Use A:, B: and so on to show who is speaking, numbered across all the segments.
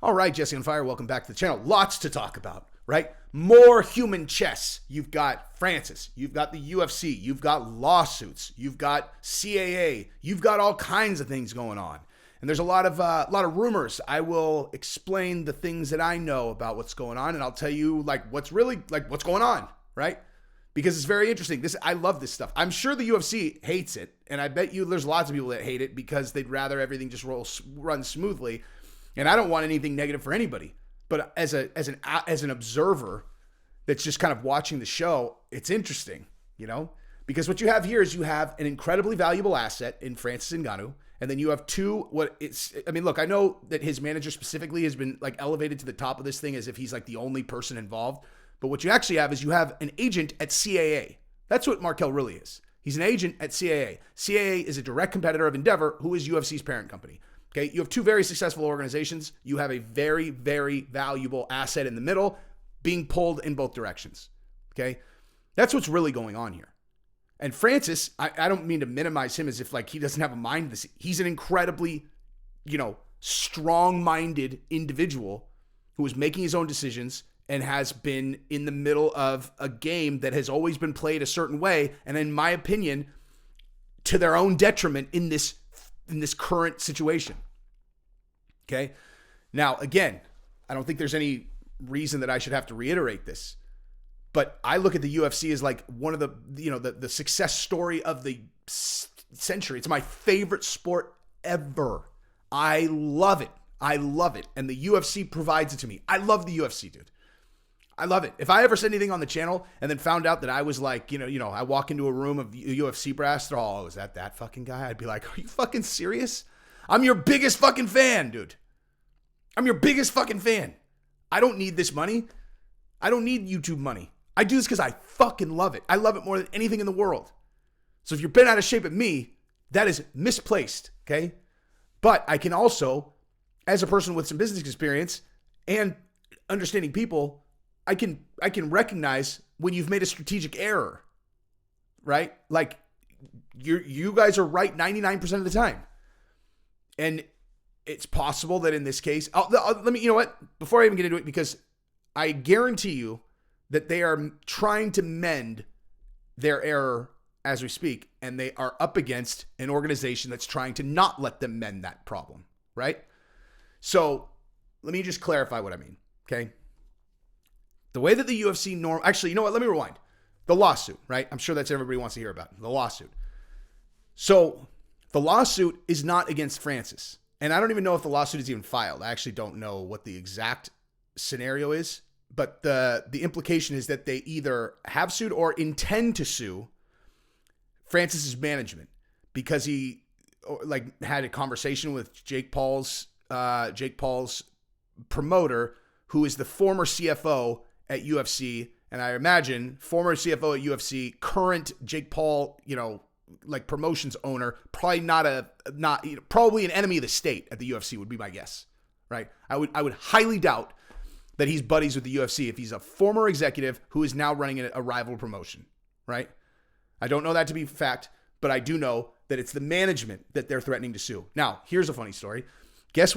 A: All right, Jesse on Fire, welcome back to the channel. Lots to talk about, right? More human chess. You've got Francis, you've got the UFC, you've got lawsuits, you've got CAA, you've got all kinds of things going on. And there's a lot of rumors. I will explain the things that I know about what's going on, and I'll tell you what's going on, right? Because it's very interesting. I love this stuff. I'm sure the UFC hates it, and I bet you there's lots of people that hate it because they'd rather everything just run smoothly. And I don't want anything negative for anybody. But as an observer that's just kind of watching the show, it's interesting, because what you have here is you have an incredibly valuable asset in Francis Ngannou, and then you have look, I know that his manager specifically has been elevated to the top of this thing as if he's the only person involved. But what you actually have is you have an agent at CAA. That's what Markel really is. He's an agent at CAA. CAA is a direct competitor of Endeavor, who is UFC's parent company. Okay, you have two very successful organizations. You have a very, very valuable asset in the middle being pulled in both directions. Okay, that's what's really going on here. And Francis, I don't mean to minimize him as if he doesn't have a mind. He's an incredibly, strong-minded individual who is making his own decisions and has been in the middle of a game that has always been played a certain way, and in my opinion, to their own detriment in this current situation. Okay? Now, again, I don't think there's any reason that I should have to reiterate this, but I look at the UFC as one of the success story of the century. It's my favorite sport ever. I love it. And the UFC provides it to me. I love the UFC, dude. I love it. If I ever said anything on the channel and then found out that I was I walk into a room of UFC brass, is that fucking guy? I'd be like, are you fucking serious? I'm your biggest fucking fan, dude. I'm your biggest fucking fan. I don't need this money. I don't need YouTube money. I do this because I fucking love it. I love it more than anything in the world. So if you're bent out of shape at me, that is misplaced, okay? But I can also, as a person with some business experience and understanding people, I can recognize when you've made a strategic error, right? You guys are right 99% of the time. And it's possible that in this case, before I even get into it, because I guarantee you that they are trying to mend their error as we speak, and they are up against an organization that's trying to not let them mend that problem, right? So let me just clarify what I mean, okay? The way that the UFC actually, you know what? Let me rewind. The lawsuit, right? I'm sure that's what everybody wants to hear about. The lawsuit. So the lawsuit is not against Francis. And I don't even know if the lawsuit is even filed. I actually don't know what the exact scenario is. But the implication is that they either have sued or intend to sue Francis's management because he had a conversation with Jake Paul's promoter, who is the former CFO at UFC, and I imagine former CFO at UFC, current Jake Paul, promotions owner, probably an enemy of the state at the UFC would be my guess, right? I would highly doubt that he's buddies with the UFC if he's a former executive who is now running a rival promotion, right? I don't know that to be fact, but I do know that it's the management that they're threatening to sue. Now, here's a funny story. Guess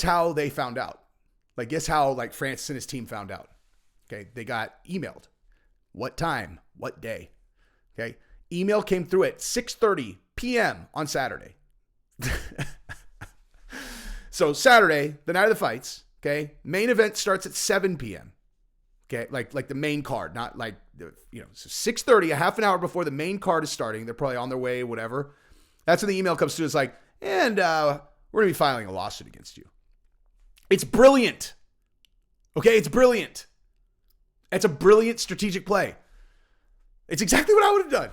A: how they found out? Guess how Francis and his team found out? Okay, they got emailed. What time? What day? Okay, email came through at 6:30 p.m. on Saturday. So Saturday, the night of the fights, okay, main event starts at 7 p.m. Okay, like the main card, not so 6:30, a half an hour before the main card is starting. They're probably on their way, whatever. That's when the email comes through. It's we're going to be filing a lawsuit against you. It's brilliant. Okay, it's brilliant. It's a brilliant strategic play. It's exactly what I would have done.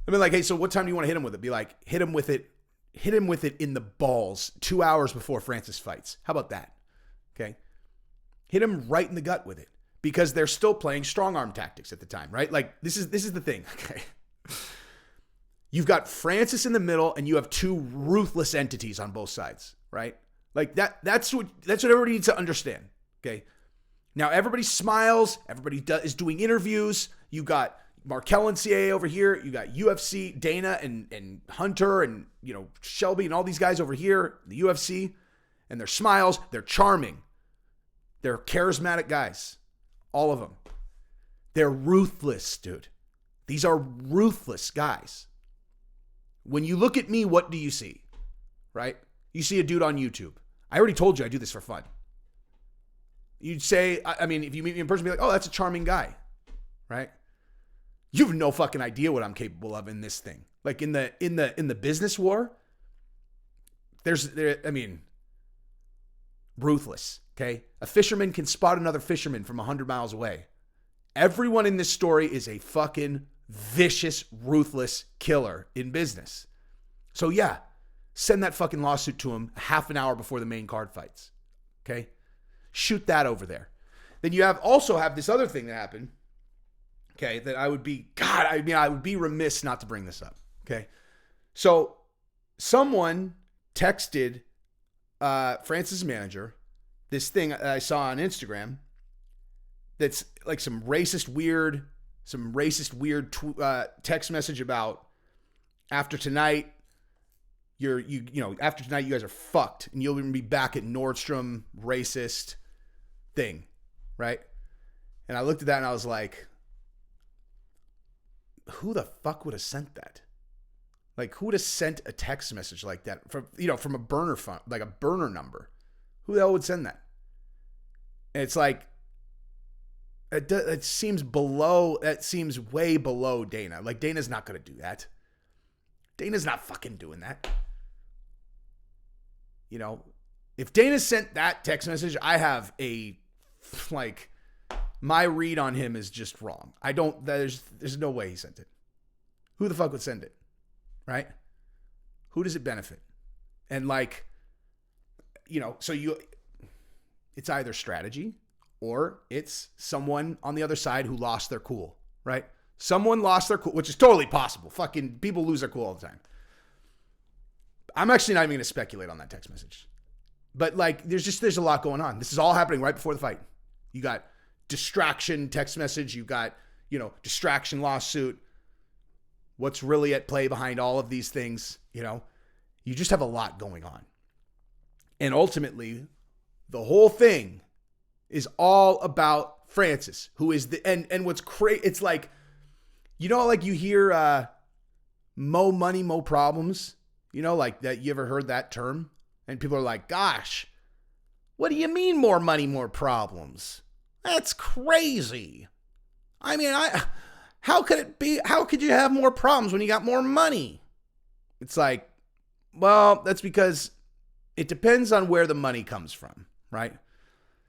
A: I mean, hey, so what time do you want to hit him with it? Be hit him with it in the balls 2 hours before Francis fights. How about that? Okay. Hit him right in the gut with it because they're still playing strong arm tactics at the time, right? This is the thing. Okay. You've got Francis in the middle and you have two ruthless entities on both sides, right? That's what everybody needs to understand. Okay. Now everybody smiles. Everybody is doing interviews. You got Markel and CAA over here. You got UFC, Dana and Hunter and, Shelby and all these guys over here, the UFC. and their smiles. They're charming. They're charismatic guys. All of them. They're ruthless, dude. These are ruthless guys. When you look at me, what do you see? Right? You see a dude on YouTube. I already told you I do this for fun. You'd say, I mean, if you meet me in person, be like, oh, that's a charming guy. Right? You have no fucking idea what I'm capable of in this thing. Like in the business war, ruthless. Okay? A fisherman can spot another fisherman from 100 miles away. Everyone in this story is a fucking vicious, ruthless killer in business. So yeah, send that fucking lawsuit to him half an hour before the main card fights. Okay? Shoot that over there. Then you also have this other thing that happened. Okay, that I would be remiss not to bring this up. Okay. So someone texted Francis' manager this thing that I saw on Instagram that's like some racist weird text message about after tonight after tonight you guys are fucked and you'll even be back at Nordstrom racist thing, right? And I looked at that and I was like, who the fuck would have sent that? Like, who would have sent a text message like that from a burner phone, like a burner number? Who the hell would send that? And it's like, it seems way below Dana. Like, Dana's not going to do that. Dana's not fucking doing that. You know, if Dana sent that text message, I have my read on him is just wrong. There's no way he sent it. Who the fuck would send it? Right? Who does it benefit? And it's either strategy or it's someone on the other side who lost their cool, right? Someone lost their cool, which is totally possible. Fucking people lose their cool all the time. I'm actually not even going to speculate on that text message. But there's a lot going on. This is all happening right before the fight. You got distraction text message. You got, distraction lawsuit. What's really at play behind all of these things, you just have a lot going on. And ultimately, the whole thing is all about Francis, who is and what's crazy, it's like, you hear mo money, mo problems, like that. You ever heard that term? And people are like, gosh, what do you mean more money, more problems? That's crazy. I mean, how could it be? How could you have more problems when you got more money? It's like, well, that's because it depends on where the money comes from, right?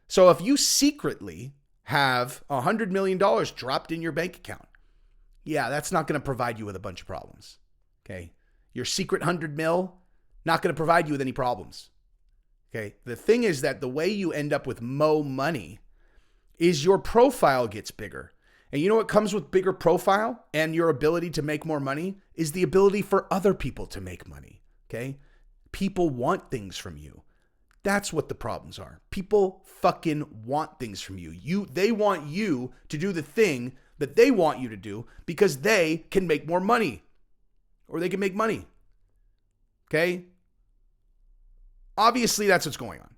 A: So if you secretly have $100 million dropped in your bank account, yeah, that's not going to provide you with a bunch of problems, okay? Your secret 100 mil, not going to provide you with any problems, okay? The thing is that the way you end up with mo money is your profile gets bigger. And you know what comes with bigger profile and your ability to make more money is the ability for other people to make money, okay? People want things from you. That's what the problems are. People fucking want things from you. They want you to do the thing that they want you to do because they can make more money or they can make money, okay? Obviously, that's what's going on.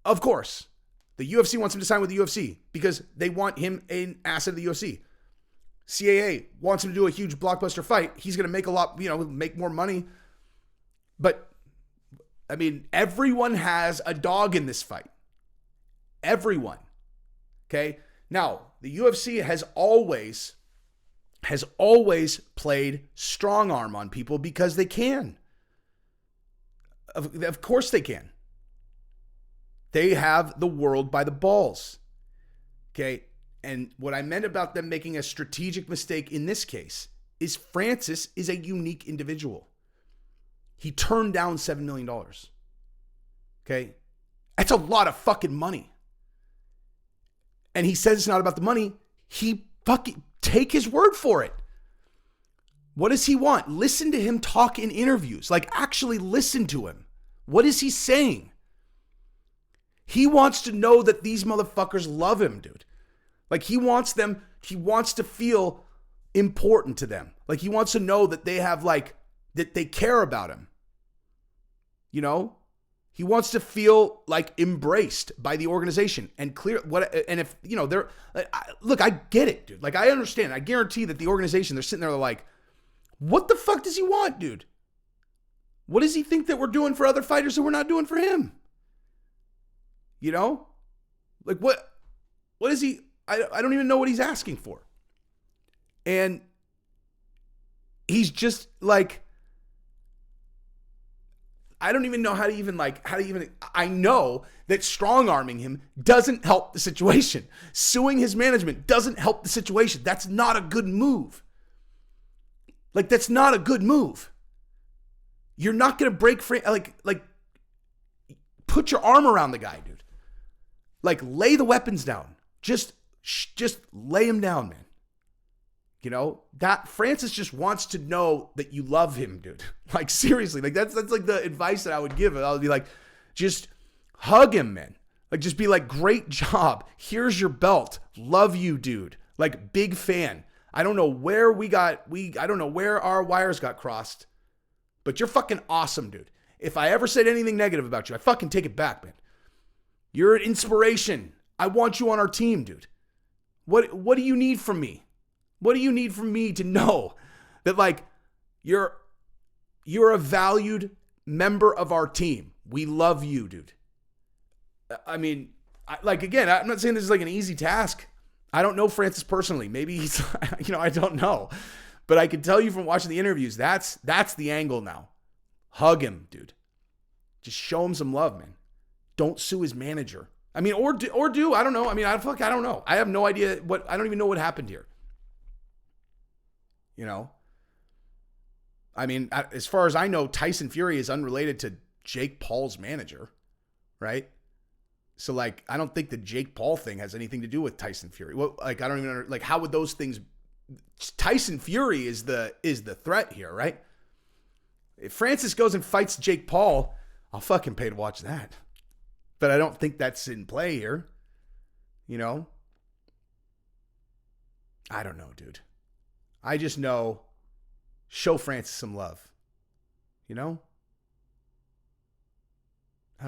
A: Of course. The UFC wants him to sign with the UFC because they want him an asset of the UFC. CAA wants him to do a huge blockbuster fight. He's going to make a lot, make more money. But, I mean, everyone has a dog in this fight. Everyone. Okay? Now, the UFC has always played strong arm on people because they can. Of course they can. They have the world by the balls. Okay? And what I meant about them making a strategic mistake in this case is Francis is a unique individual. He turned down $7 million. Okay? That's a lot of fucking money. And he says it's not about the money. He fucking take his word for it. What does he want? Listen to him talk in interviews. Actually listen to him. What is he saying? He wants to know that these motherfuckers love him, dude. He wants to feel important to them. He wants to know that they have that they care about him. He wants to feel like embraced by the organization and clear what. And if they're look, I get it, dude. Like I understand. I guarantee that the organization, they're sitting there like, what the fuck does he want, dude? What does he think that we're doing for other fighters that we're not doing for him? Like what is he? I don't even know what he's asking for. And he's just like, I don't even know how to even I know that strong arming him doesn't help the situation. Suing his management doesn't help the situation. That's not a good move. Like, that's not a good move. You're not going to break free. Like, put your arm around the guy, dude. Like, lay the weapons down. Just lay him down, man. That Francis just wants to know that you love him, dude. Like, seriously, like that's like the advice that I would give. I would be like, just hug him, man. Like, just be like, great job. Here's your belt. Love you, dude. Like, big fan. I don't know where I don't know where our wires got crossed, but you're fucking awesome, dude. If I ever said anything negative about you, I fucking take it back, man. You're an inspiration. I want you on our team, dude. What do you need from me? What do you need from me to know that, like, you're a valued member of our team? We love you, dude. I mean, again, I'm not saying this is like an easy task. I don't know Francis personally. Maybe he's, I don't know. But I can tell you from watching the interviews, that's the angle now. Hug him, dude. Just show him some love, man. Don't sue his manager. I mean, or do, I don't know. I mean, I don't know. I have no idea I don't even know what happened here. I mean, as far as I know, Tyson Fury is unrelated to Jake Paul's manager, right? So, like, I don't think the Jake Paul thing has anything to do with Tyson Fury. Well, like, I don't even know, like, how would those things? Tyson Fury is the threat here, right? If Francis goes and fights Jake Paul, I'll fucking pay to watch that. But I don't think that's in play here. I don't know, dude. I just know, show Francis some love. I don't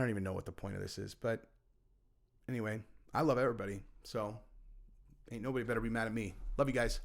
A: even know what the point of this is, but anyway, I love everybody. So ain't nobody better be mad at me. Love you guys.